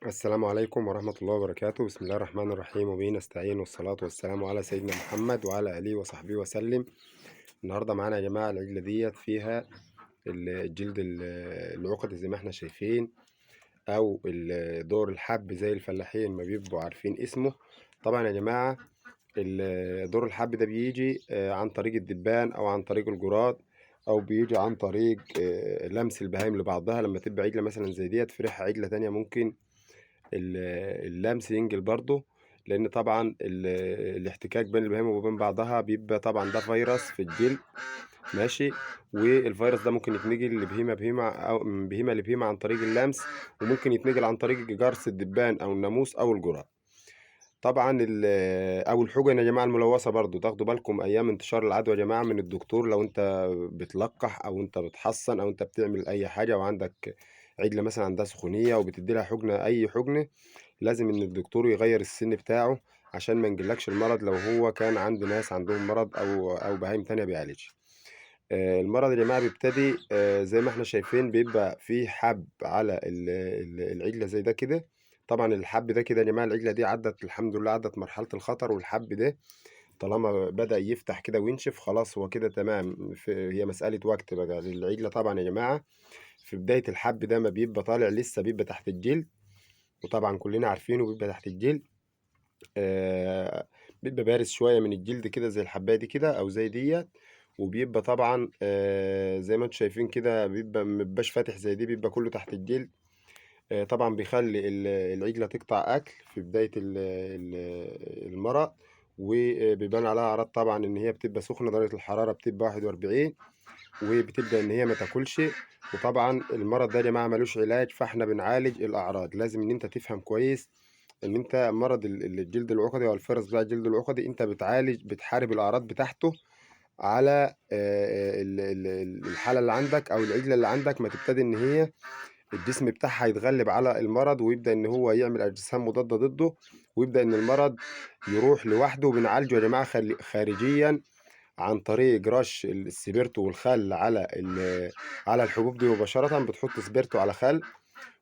السلام عليكم ورحمة الله وبركاته. بسم الله الرحمن الرحيم، وبه نستعين، والصلاة والسلام على سيدنا محمد وعلى آله وصحبه وسلم. النهاردة معانا يا جماعة العجلة ديت فيها الجلد العقد زي ما احنا شايفين، أو دور الحب زي الفلاحين ما بيبقوا عارفين اسمه. طبعا يا جماعة دور الحب ده بيجي عن طريق الدبان أو عن طريق الجراد، أو بيجي عن طريق لمس البهايم لبعضها. لما تبقى عجلة مثلا زي ديت في ريحة عجلة تانية، ممكن اللمس ينجل برضه، لان طبعا الاحتكاك بين البهيمه وبين بعضها بيبقى طبعا ده فيروس في الجلد، ماشي. والفيروس ده ممكن يتنقل لبهيمه او من بهيمه لبهيمه عن طريق اللمس، وممكن يتنقل عن طريق جرس الدبان او الناموس او الجراد. طبعا او الحجن يا جماعه الملوثه برضو، تاخدوا بالكم ايام انتشار العدوى يا جماعه من الدكتور. لو انت بتلقح او انت بتحصن او انت بتعمل اي حاجه وعندك عجله مثلا عندها سخونيه وبتدي لها حجنه، اي حجنه، لازم ان الدكتور يغير السن بتاعه عشان ما ينجلكش المرض لو هو كان عند ناس عندهم مرض او بهايم تانية بيعالج. المرض يا جماعة بيبتدي زي ما احنا شايفين، بيبقى فيه حب على العجلة زي ده كده. طبعا الحب ده كده يا جماعة، العجلة دي عدت الحمد لله، عدت مرحلة الخطر، والحب ده طالما بدأ يفتح كده وينشف خلاص هو كده تمام. هي مسألة وقت بقى العجلة طبعا يا جماعة. في بداية الحب ده ما بيبقى طالع لسه، بيبقى تحت الجلد، وطبعا كلنا عارفينه بيبقى تحت الجلد. آه، بيبقى بارز شوية من الجلد كده زي الحباية دي كده أو زي ديت. وبيبقى طبعا زي ما انتم شايفين كده، بيبقى مبيبقاش فاتح زي دي، بيبقى كله تحت الجلد. طبعا بيخلي العجلة تقطع أكل في بداية المرض، وبيبان عليها أعراض طبعا إن هي بتبقى سخنة، درجة الحرارة بتبقى 41، وبتبدأ إن هي ما تاكلش. وطبعا المرض ده يا جماعة ملوش علاج، فاحنا بنعالج الأعراض. لازم إن أنت تفهم كويس ان انت مرض الجلد العقدي او الفيروس بتاع الجلد العقدي، انت بتعالج، بتحارب الاعراض بتاعته على الحاله اللي عندك او العجله اللي عندك، ما تبتدي ان هي الجسم بتاعها يتغلب على المرض، ويبدا ان هو يعمل اجسام مضاده ضده، ويبدا ان المرض يروح لوحده. وبنعالجه يا جماعه خارجيا عن طريق رش السبيرتو والخل على على الحبوب دي مباشره. بتحط سبيرتو على خل،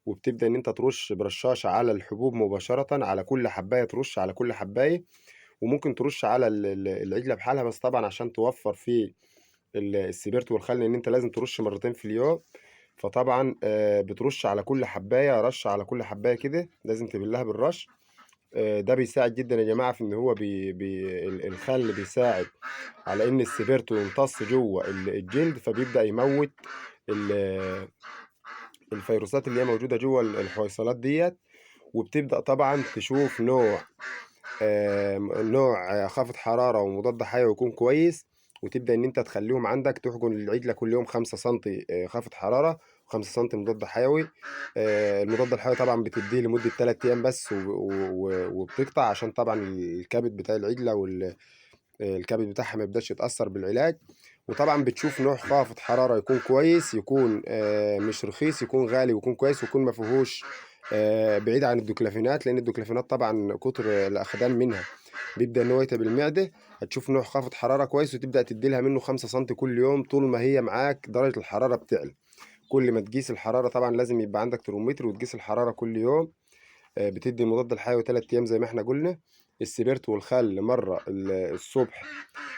وبتبدأ إن أنت ترش برشاشة على الحبوب مباشرة، على كل حباية ترش على كل حباية. وممكن ترش على العجلة بحالها، بس طبعا عشان توفر في السبيرت والخل إن أنت لازم ترش مرتين في اليوم. فطبعا بترش على كل حباية، رش على كل حباية كده، لازم تبلها بالرش. ده بيساعد جدا يا جماعة في إن هو الخل بيساعد على إن السبيرتو يمتص جوه الجلد، فبيبدأ يموت ال- الفيروسات اللي هي موجودة جوه الحويصلات ديت. وبتبدأ طبعا تشوف نوع خافض حرارة ومضاد حيوي يكون كويس، وتبدأ إن أنت تخليهم عندك، تحقن العجلة كل يوم 5 سنتي خافض حرارة، و5 سنتي مضاد حيوي. المضاد الحيوي طبعا بتديه لمدة 3 أيام بس، وبتقطع عشان طبعا الكبد بتاع العجلة والكبد بتاعها ما يبدأش يتأثر بالعلاج. وطبعا بتشوف نوع خافض حرارة يكون كويس، يكون مش رخيص، يكون غالي ويكون كويس، ويكون ما فيهوش بعيد عن الدوكلافينات، لان الدوكلافينات طبعا كتر الاخدان منها بيبدا ان هو يتعب المعده. هتشوف نوع خافض حراره كويس، وتبدا تدي لها منه 5 سم كل يوم طول ما هي معاك درجه الحراره بتعلى. كل ما تقيس الحراره، طبعا لازم يبقى عندك ترمومتر وتقيس الحراره كل يوم. بتدي المضاد الحيوي 3 ايام زي ما احنا قلنا، السبيرت والخل مره الصبح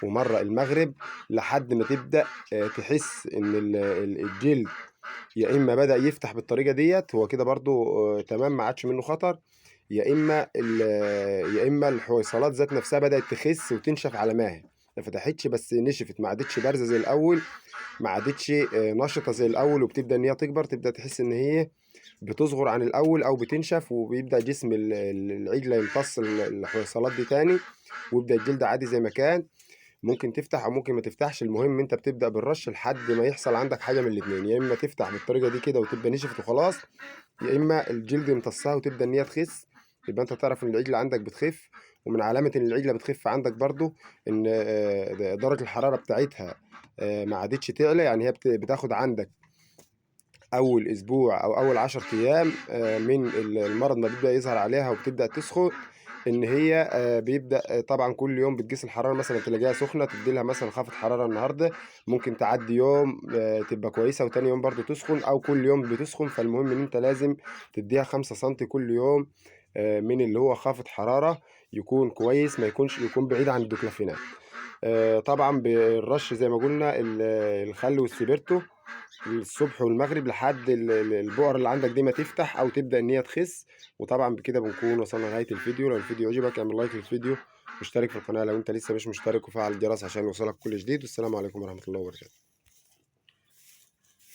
ومره المغرب، لحد ما تبدا تحس ان الجلد يا اما بدأ يفتح بالطريقه ديت، هو كده برضو تمام، ما عادش منه خطر. يا اما الحويصلات ذات نفسها بدأت تخس وتنشف على ماهي، ما فتحتش بس نشفت، ما عادتش بارزه زي الاول، ما عادتش نشطه زي الاول، وبتبدأ ان هي تكبر، تبدأ تحس ان هي بتصغر عن الاول او بتنشف، وبيبدأ جسم العجله يمتص الحويصلات دي تاني، ويبدأ الجلد عادي زي ما كان. ممكن تفتح او ممكن ما تفتحش، المهم انت بتبدا بالرش لحد ما يحصل عندك حاجه من الاثنين، يا اما تفتح بالطريقه دي كده وتبقى نشفت وخلاص، يا اما الجلد يمتصها وتبدا ان هي تخس، يبقى انت تعرف ان العجله عندك بتخف. ومن علامه ان العجله بتخف عندك برضو ان درجه الحراره بتاعتها ما عادتش تعلى، يعني هي بتاخد عندك اول اسبوع او اول 10 ايام من المرض ما بيبدا يظهر عليها وبتبدا تسخن. إن هي بيبدأ طبعًا كل يوم بتقيس الحرارة، مثلًا تلاقيها سخنة تدّي لها مثلًا خافض حرارة النهارده، ممكن تعدّي يوم تبقى كويسة وتاني يوم برضه تسخن، أو كل يوم بتسخن. فالمهم إن أنت لازم تدّيها 5 سنتي كل يوم من اللي هو خافض حرارة يكون كويس، ما يكون بعيد عن الديكلافينات. طبعًا بالرش زي ما قُلنا الخل والسبرتو الصبح والمغرب لحد البؤر اللي عندك دي ما تفتح أو تبدأ إن هي تخس. وطبعًا بكده بنكون وصلنا لنهاية الفيديو. لو الفيديو عجبك اعمل لايك للفيديو واشترك في القناة لو أنت لسه مش مشترك، وفعل الجرس عشان يوصلك كل جديد. والسلام عليكم ورحمة الله وبركاته.